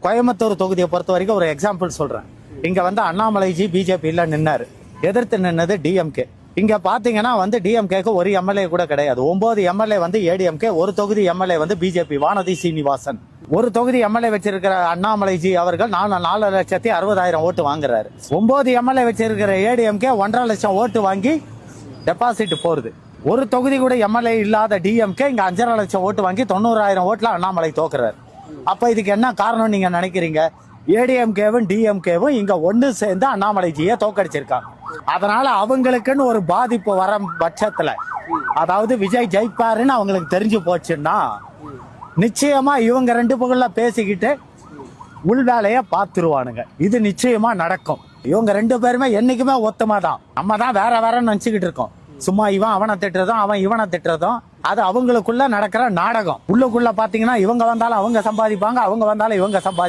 கோயம்புத்தூர் தொகுதியை பொறுத்த வரைக்கும் ஒரு எக்ஸாம்பிள் சொல்றேன். இங்க வந்து அண்ணாமலைஜி பிஜேபியில நின்னாரு, எதிர்த்து நின்னது டிஎம்கே. இங்க பாத்தீங்கன்னா வந்து டிஎம்கேக்கு ஒரு எம்எல்ஏ கூட கிடையாது. 9 எம்எல்ஏ வந்து ஏடிஎம்கே, ஒரு தொகுதி எம்எல்ஏ வந்து பிஜேபி வானதி சீனிவாசன். ஒரு தொகுதி எம்எல்ஏ வச்சிருக்கிற அண்ணாமலைஜி அவர்கள் 4,60,000 ஓட்டு வாங்குறாரு. 9 எம்எல்ஏ வச்சிருக்கிற ஏடிஎம்கே 1.5 லட்சம் ஓட்டு வாங்கி டெபாசிட் போறது. ஒரு தொகுதி கூட எம்எல்ஏ இல்லாத டிஎம்கே இங்க 5.5 லட்சம் ஓட்டு வாங்கி 90,000 ஓட்டுல அண்ணாமலை தோக்குறாரு. அப்ப இதுக்கு என்ன காரணம் நீங்க நினைக்கிறீங்க? ஏடிஎம்கேவும் டிஎம்கேவும் இங்க ஒண்ணு சேர்ந்து அண்ணாமலைஜியை தோக்கடிச்சிருக்காங்க. அதனால அவங்களுக்குன்னு ஒரு பாதிப்பு வர பட்சத்துல, அதாவது விஜய் ஜெயிப்பாருன்னு அவங்களுக்கு தெரிஞ்சு போச்சுன்னா, நிச்சயமா இவங்க 2 பக்கம்ல பேசிக்கிட்டு உள் வேலைய பாத்துருவானுங்க. இது நிச்சயமா நடக்கும். இவங்க 2 பேருமே என்னைக்குமே ஒத்துமாதான். நம்ம தான் வேற வேறன்னு நினைச்சுக்கிட்டு இருக்கோம். சும்மா இவன் அவனை திட்டுறதும் அவன் இவனை திட்டுறதும் அது அவங்களுக்குள்ள நடக்கிற நாடகம். உள்ளுக்குள்ள பாத்தீங்கன்னா இவங்க வந்தாலும் அவங்க சம்பாதிப்பாங்க, அவங்க வந்தாலும் இவங்க சம்பாதி